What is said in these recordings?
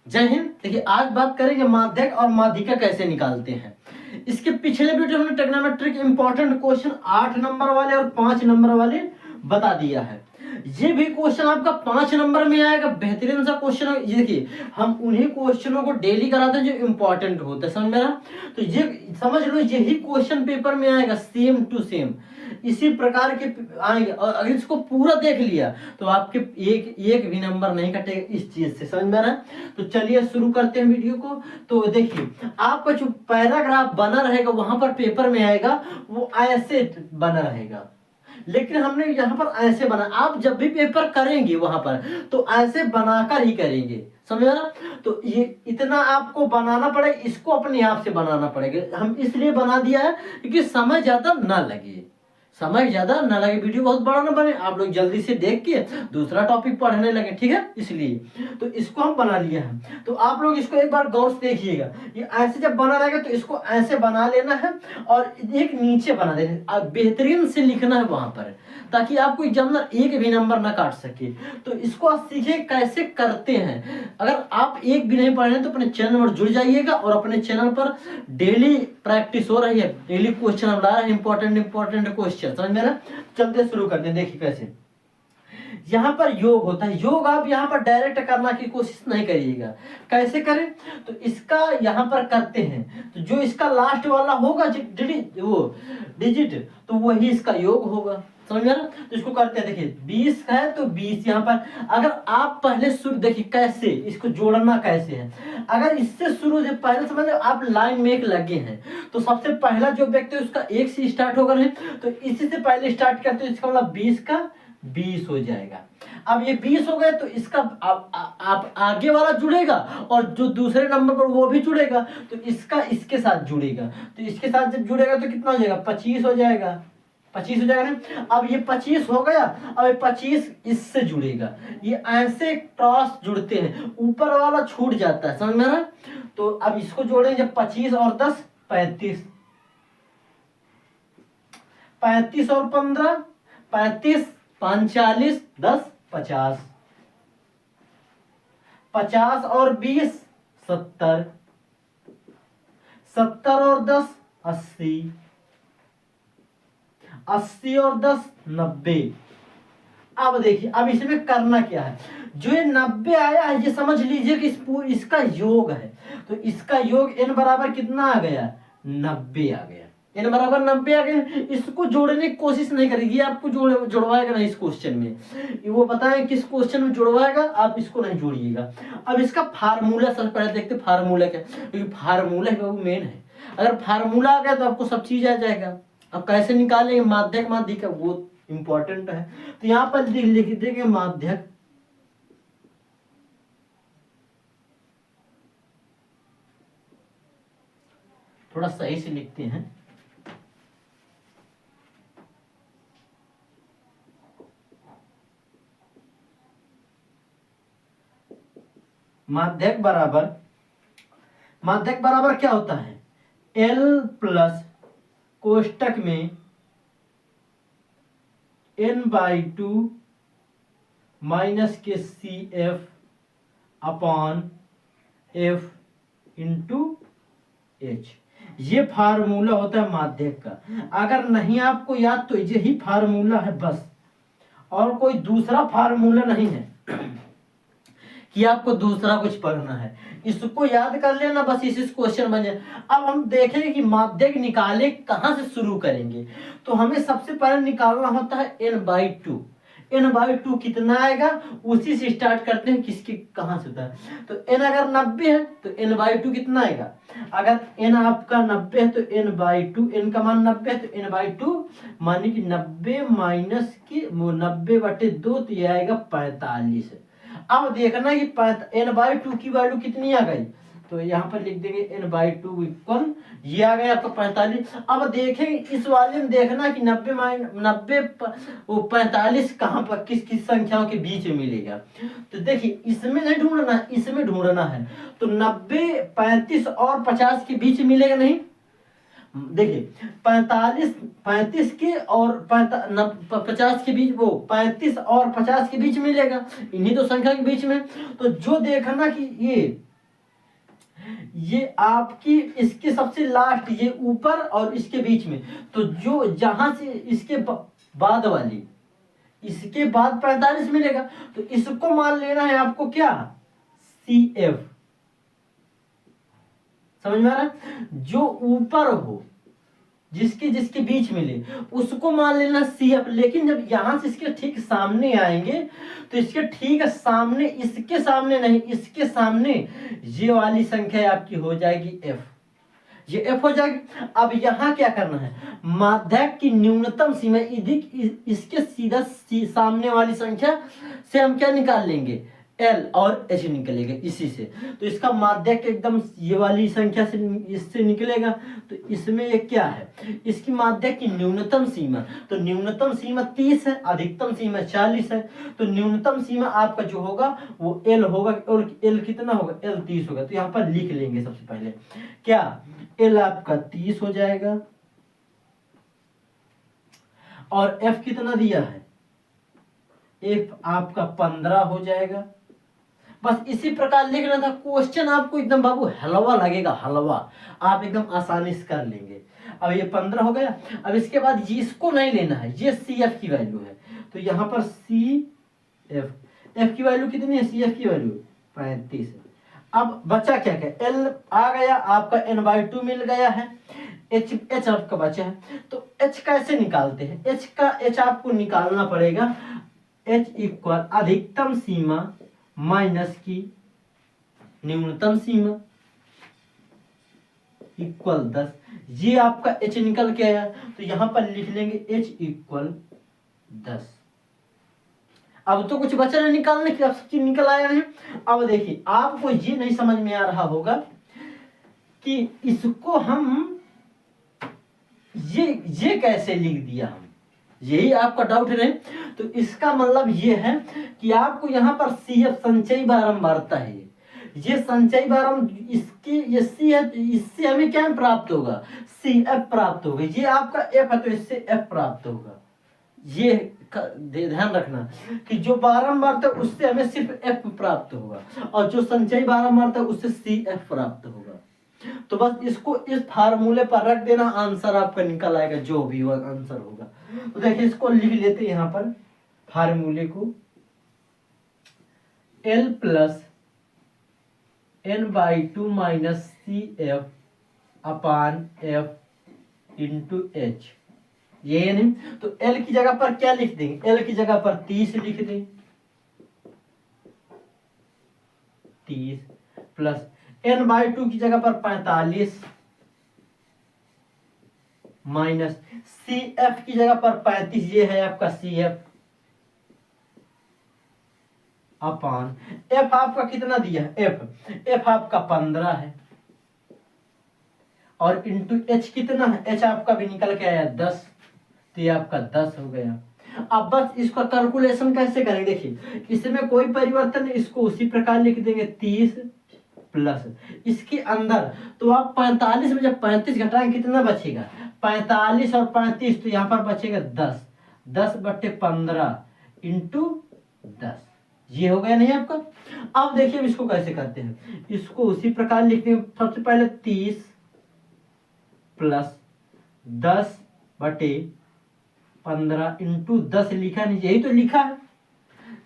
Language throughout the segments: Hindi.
जय हिंद। देखिए आज बात करेंगे माध्यक और माध्यिका कैसे निकालते हैं। इसके पिछले वीडियो में हमने ट्रिग्नोमेट्रिक इंपॉर्टेंट क्वेश्चन 8 नंबर वाले और 5 नंबर वाले बता दिया है। ये भी क्वेश्चन आपका 5 नंबर में आएगा, बेहतरीन सा क्वेश्चन है। ये देखिए हम उन्हीं क्वेश्चनों को डेली कराते हैं जो इंपॉर्टेंट होते हैं, समझ में आ रहा? तो ये समझ लो यही क्वेश्चन पेपर में आएगा, सेम टू सेम इसी प्रकार के आएंगे। और अगर इसको पूरा देख लिया तो आपके एक भी नंबर नहीं कटेगा इस चीज से, समझ में आ रहा है? तो चलिए शुरू करते हैं वीडियो को। तो देखिए आपका जो पैराग्राफ बना रहेगा वहां पर पेपर में आएगा वो ऐसे बना रहेगा, लेकिन हमने यहाँ पर ऐसे बना। आप जब भी पेपर करेंगे वहां पर तो ऐसे बनाकर ही करेंगे, समझा ना? तो ये इतना आपको बनाना पड़ेगा, इसको अपने आप से बनाना पड़ेगा। हम इसलिए बना दिया है क्योंकि समय ज्यादा ना लगे, समय ज्यादा ना लगे, वीडियो बहुत बड़ा ना बने, आप लोग जल्दी से देख के दूसरा टॉपिक पढ़ने लगे, ठीक है? इसलिए तो इसको हम बना लिया है। तो आप लोग इसको एक बार गौर से देखिएगा। ये ऐसे जब बना रहेगा तो इसको ऐसे बना लेना है और एक नीचे बना देना, बेहतरीन से लिखना है वहां पर, ताकि आपको एग्जामिनर एक भी नंबर ना काट सके। तो इसको आप सीखे कैसे करते हैं। अगर आप एक भी नहीं पढ़ रहे तो अपने चैनल पर जुड़ जाइएगा और अपने चैनल पर डेली प्रैक्टिस हो रही है, डेली क्वेश्चन हम ला रहे हैं, इंपॉर्टेंट क्वेश्चन, समझ में ना? चलते शुरू करते हैं। देखिए कैसे यहाँ पर योग होता है। योग आप यहाँ पर डायरेक्ट करना की कोशिश नहीं करिएगा। कैसे करें तो इसका यहाँ पर करते हैं, तो जो इसका लास्ट वाला होगा डिजिट तो वही इसका योग होगा, समझ में ना? तो इसको करते हैं। देखिए 20 है तो 20 यहाँ पर अगर आप पहले शुरू देखिए कैसे इसको जोड़ना कैसे है। अगर इससे शुरू से पहले समझ आप लाइन में एक लगे हैं तो सबसे पहला जो व्यक्ति है उसका 1 से स्टार्ट होगा, नहीं तो इसी से पहले स्टार्ट करते हैं। इसका मतलब 20 का 20 हो जाएगा। अब ये 20 हो गए तो इसका आप आगे वाला जुड़ेगा और जो दूसरे नंबर पर वो भी जुड़ेगा, तो इसका इसके साथ जुड़ेगा। तो इसके साथ जब जुड़ेगा तो कितना हो जाएगा? 25 हो जाएगा। 25 हो जाएगा ना? अब ये 25 हो गया, अब ये 25 इससे जुड़ेगा। ये ऐसे क्रॉस जुड़ते हैं, ऊपर वाला छूट जाता है, समझ में आ रहा? तो अब इसको जोड़ेंगे जब 25 और 10 35, 35 और 15 35, 45 10 50, 50 और 20 70, 70 और 10 80, 80 और 10 90। अब देखिए अब इसमें करना क्या है। जो ये 90 आया है ये समझ लीजिए कि इसका योग है। तो इसका योग n बराबर कितना आ गया? 90 आ गया। n बराबर 90 आ गया। इसको जोड़ने की कोशिश नहीं करेगी, आपको जुड़वाएगा नहीं इस क्वेश्चन में। वो बताएं किस क्वेश्चन में जुड़वाएगा, आप इसको नहीं जोड़िएगा। अब इसका फार्मूला सबसे पहले देखते फार्मूला क्या, क्योंकि फार्मूला वो मेन है। अगर फार्मूला आ गया तो आपको सब चीज आ जाएगा। अब कैसे निकालेंगे माध्यक माध्यिका वो इंपॉर्टेंट है। तो यहां पर लिख देंगे माध्यक थोड़ा सही से लिखते हैं। माध्यक बराबर क्या होता है? L प्लस कोष्टक में n/2 माइनस के CF upon F into H। ये फार्मूला होता है माध्यक का। अगर नहीं आपको याद तो यही फार्मूला है बस, और कोई दूसरा फार्मूला नहीं है कि आपको दूसरा कुछ पढ़ना है। इसको याद कर लेना बस, इसी क्वेश्चन बन जाए। अब हम देखेंगे कि माध्यक निकाले कहां से शुरू करेंगे। तो हमें सबसे पहले निकालना होता है n/2। n/2 कितना आएगा उसी से स्टार्ट करते हैं, किसके कहां से होता है। तो n अगर 90 है तो n/2 कितना आएगा? अगर n आपका 90 है तो n/2, n का मान 90 है तो n/2 माने कि 90 माइनस की 90/2 तो ये आएगा 45। अब देखना कि n/2 की वैल्यू कितनी आ गई, तो यहाँ पर लिख देंगे n/2 इक्वल ये आ गया आपका 45। अब देखेंगे इस वाले में देखना कि 45 कहाँ पर किस किस संख्याओं के बीच में मिलेगा। तो देखिए इसमें नहीं ढूंढना, इसमें ढूंढना है। तो 90 35 और 50 के बीच मिलेगा नहीं। देखिए 35 के और 50 के बीच, वो 35 और 50 के बीच मिलेगा, इन्हीं तो संख्या के बीच में। तो जो देखना कि ये ये आपकी इसके सबसे लास्ट, ये ऊपर और इसके बीच में, तो जो जहां से इसके बाद वाली, इसके बाद 45 मिलेगा, तो इसको मान लेना है आपको क्या, CF। समझ में आ रहा है? जो ऊपर हो, जिसके जिसके बीच मिले, उसको मान लेना CF। लेकिन जब यहां से इसके ठीक सामने आएंगे, तो इसके ठीक सामने, इसके सामने नहीं, इसके सामने ये वाली संख्या आपकी हो जाएगी F। ये F हो जाएगी। अब यहाँ क्या करना है, माध्यक की न्यूनतम सीमा, इसके सीधा सामने वाली संख्या से हम क्या निकाल लेंगे, L और H निकलेगा इसी से। तो इसका माध्यक एकदम ये वाली संख्या से, इससे निकलेगा। तो इसमें ये क्या है, इसकी माध्यक की न्यूनतम सीमा, तो न्यूनतम सीमा 30 है, अधिकतम सीमा 40 है। तो न्यूनतम सीमा आपका जो होगा वो L होगा, और L कितना होगा, L 30 होगा। तो यहाँ पर लिख लेंगे सबसे पहले क्या, L आपका 30 हो जाएगा, और F कितना दिया है, F आपका 15 हो जाएगा। बस इसी प्रकार लिखना था। क्वेश्चन आपको एकदम बाबू हलवा लगेगा, हलवा, आप एकदम आसानी से कर लेंगे। अब ये 15 हो गया। अब इसके बाद इसको नहीं लेना है, ये CF की वैल्यू है, तो यहाँ पर CF, F की वैल्यू कितनी है, CF की वैल्यू 35 है। अब बचा क्या क्या, L आ गया आपका, N/2 मिल गया है, H आपका बचा है। तो H कैसे निकालते हैं, H आपको निकालना पड़ेगा, H इक्वल अधिकतम सीमा माइनस की न्यूनतम सीमा इक्वल 10। ये आपका H निकल के आया, तो यहां पर लिख लेंगे H इक्वल 10। अब तो कुछ बचा नहीं निकालने की, अब सब चीज निकल आया है। अब देखिए, आपको ये नहीं समझ में आ रहा होगा कि इसको हम ये कैसे लिख दिया हम, यही आपका डाउट है। तो इसका मतलब ये है कि आपको यहाँ पर CF संचयी बारंबारता है, ये संचयी बारंबार, इसकी ये C है, तो इससे हमें क्या प्राप्त होगा, CF प्राप्त होगा। ये आपका F है, तो इससे F प्राप्त होगा। ये ध्यान रखना कि जो बारंबारता उससे हमें सिर्फ F प्राप्त होगा, और जो संचयी बारंबारता उससे CF प्राप्त होगा। तो बस इसको इस फार्मूले पर रख देना, आंसर आपका निकल आएगा, जो भी आंसर होगा। तो देखिए, इसको लिख लेते हैं यहाँ पर फार्मूले को, L plus N/2 minus CF अपान F इंटू H, ये नहीं। तो L की जगह पर क्या लिख देंगे, L की जगह पर 30 लिख दें, 30 प्लस N/2 की जगह पर 45 माइनस CF की जगह पर 35, ये है आपका CF अपान F आपका कितना दिया है, F आपका 15 है, और इंटू H कितना है, H आपका भी निकल के आया 10, तो ये आपका 10 हो गया। अब बस इसका कैलकुलेशन कैसे करेंगे, देखिए इसमें कोई परिवर्तन नहीं, इसको उसी प्रकार लिख देंगे 30 प्लस इसके अंदर, तो आप 45 में जब 35 घटाएंगे कितना बचेगा, 45 और 35, तो यहाँ पर बचेगा 10, 10/15 इंटू 10, ये हो गया नहीं आपका। अब देखिए इसको कैसे करते हैं, इसको उसी प्रकार लिखते हैं। सबसे पहले 30 प्लस 10/15 इंटू 10 लिखा नहीं, यही तो लिखा है,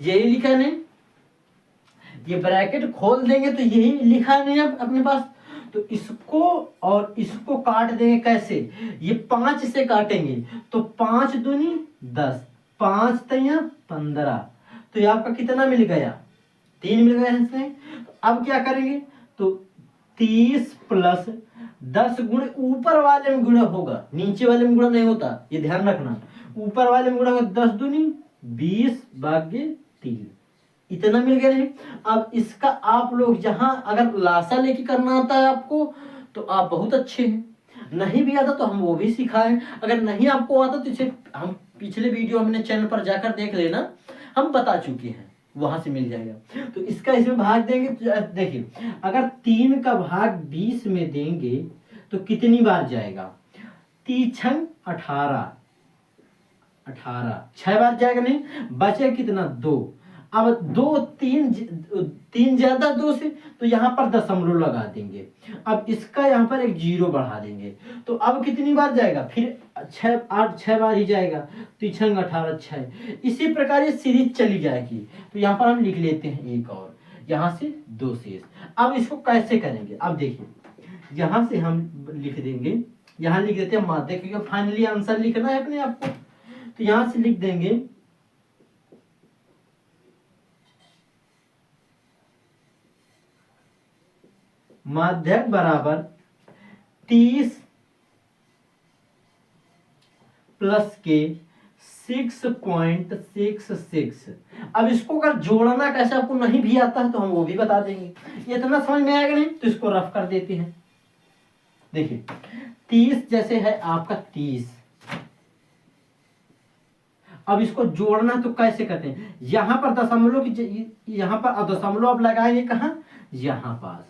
यही लिखा नहीं, ये ब्रैकेट खोल देंगे तो यही लिखा नहीं है अपने पास। तो इसको और इसको काट देंगे कैसे, ये 5 से काटेंगे, तो 5 दूनी 10, 5 तैया 15, तो ये आपका कितना मिल गया, 3 मिल गया इसमें। अब क्या करेंगे, तो 30 प्लस 10 गुणे ऊपर वाले में गुणा होगा, नीचे वाले में गुणा नहीं होता, ये ध्यान रखना, ऊपर वाले में गुणा होगा, 10 दूनी 20/3, इतना मिल गया नहीं। अब इसका आप लोग जहां अगर लासा लेके करना आता है आपको, तो आप बहुत अच्छे हैं, नहीं भी आता तो हम वो भी सिखाएं, अगर नहीं आपको आता तो इसे हम पिछले वीडियो हमने चैनल पर जाकर देख लेना, हम बता चुके हैं, वहां से मिल जाएगा। तो इसका इसमें भाग देंगे, तो देखिए अगर 3 का भाग 20 में देंगे तो कितनी बार जाएगा, 3 18, 6 बार जाएगा नहीं, बचे कितना 2। अब तीन ज्यादा 2 से, तो यहाँ पर दशमलव लगा देंगे। अब इसका यहाँ पर एक 0 बढ़ा देंगे, तो अब कितनी बार जाएगा, फिर 6 बार ही जाएगा, तो 6 18 6। इसी प्रकार ये सीरीज चली जाएगी। तो यहाँ पर हम लिख लेते हैं एक और, यहाँ से 2 शेष। अब इसको कैसे करेंगे, अब देखिए यहाँ से हम लिख देंगे, यहाँ लिख देते हैं माध्यक, क्योंकि फाइनली आंसर लिखना है अपने आप को। तो यहाँ से लिख देंगे माध्यक बराबर 30 प्लस के 6.66। अब इसको अगर जोड़ना कैसे आपको नहीं भी आता है तो हम वो भी बता देंगे। ये इतना समझ में आएगा नहीं तो इसको रफ कर देते हैं। देखिए 30 जैसे है आपका 30, अब इसको जोड़ना तो कैसे करते हैं, यहां पर दशमलव की, यहां पर दशमलव आप लगाएंगे कहां, यहां पास।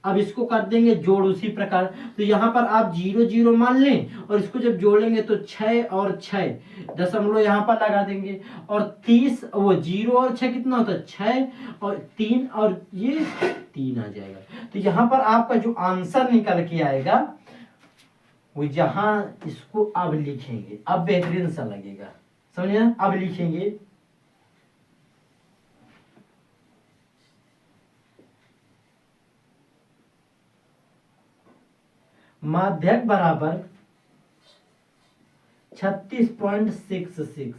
अब इसको कर देंगे जोड़ उसी प्रकार। तो यहाँ पर आप 0 0 मान लें और इसको जब जोड़ेंगे तो 6 और 6 दशमलव यहाँ पर लगा देंगे, और 30 वो 0 और 6 कितना होता है 6 और 3 और ये 3 आ जाएगा। तो यहाँ पर आपका जो आंसर निकल के आएगा वो जहां इसको अब लिखेंगे, अब बेहतरीन सा लगेगा, समझे ना। अब लिखेंगे माध्यक बराबर 36.66,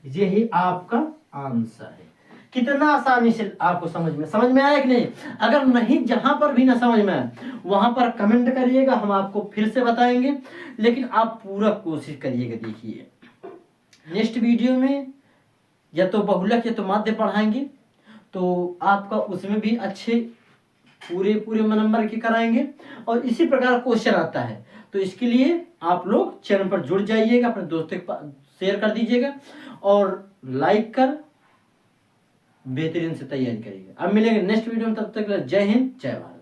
यही आपका आंसर है। कितना आसानी से आपको समझ में आया कि नहीं। अगर नहीं, जहां पर भी ना समझ में आए वहां पर कमेंट करिएगा, हम आपको फिर से बताएंगे, लेकिन आप पूरा कोशिश करिएगा। देखिए नेक्स्ट वीडियो में या तो बहुलक या तो माध्य पढ़ाएंगे, तो आपका उसमें भी अच्छे पूरे नंबर के कराएंगे, और इसी प्रकार क्वेश्चन आता है। तो इसके लिए आप लोग चैनल पर जुड़ जाइएगा, अपने दोस्तों के शेयर कर दीजिएगा और लाइक कर बेहतरीन से तैयारी करिएगा। अब मिलेंगे नेक्स्ट वीडियो में, तब तक जय हिंद जय भारत।